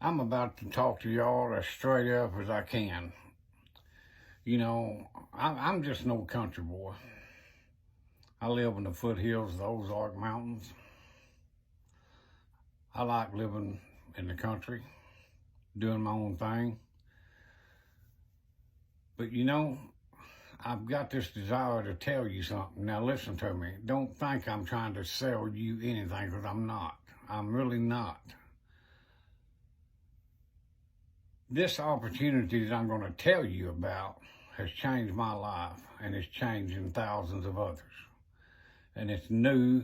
I'm about to talk to y'all as straight up as I can. You know, I'm just no country boy. I live in the foothills of the Ozark Mountains. I like living in the country, doing my own thing. But you know, I've got this desire to tell you something. Now listen to me. Don't think I'm trying to sell you anything, because I'm not. I'm really not. This opportunity that I'm going to tell you about has changed my life, and it's changing thousands of others. And it's new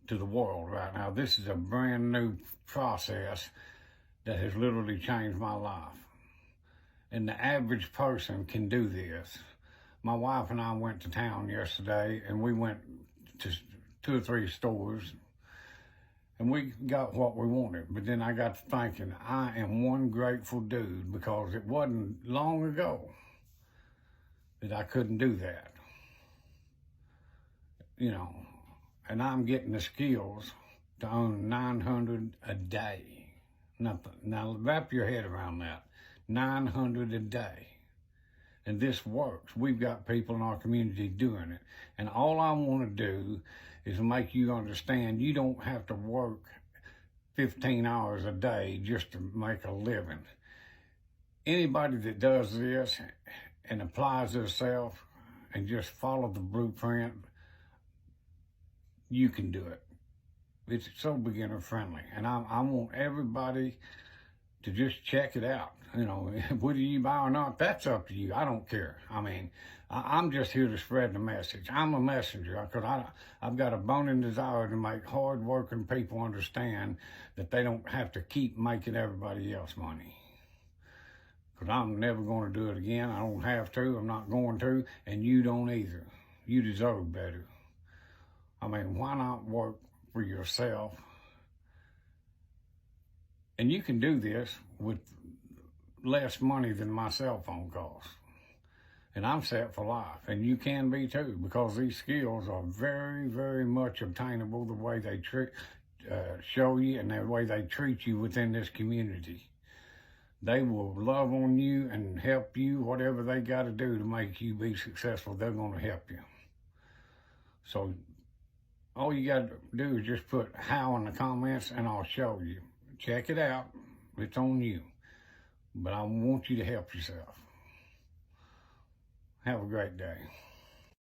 to the world right now. This is a brand new process that has literally changed my life. And the average person can do this. My wife and I went to town yesterday, and we went to 2 or 3 stores, and we got what we wanted. But then I got to thinking, I am one grateful dude, because it wasn't long ago that I couldn't do that. You know, and I'm getting the skills to earn $900 a day. Nothing. Now wrap your head around that. $900 a day. And this works. We've got people in our community doing it. And all I want to do is make you understand you don't have to work 15 hours a day just to make a living. Anybody that does this and applies themselves and just follow the blueprint, you can do it. It's so beginner friendly. And I want everybody to just check it out. You know, whether you buy or not, that's up to you. I don't care. I mean, I'm just here to spread the message. I'm a messenger, because I've got a burning desire to make hard-working people understand that they don't have to keep making everybody else money. Because I'm never going to do it again. I don't have to. I'm not going to. And you don't either. You deserve better. I mean, why not work for yourself? And you can do this with less money than my cell phone costs. And I'm set for life. And you can be too, because these skills are very, very much obtainable the way they show you and the way they treat you within this community. They will love on you and help you, whatever they got to do to make you be successful. They're going to help you. So all you got to do is just put how in the comments, and I'll show you. Check it out. It's on you. But I want you to help yourself. Have a great day.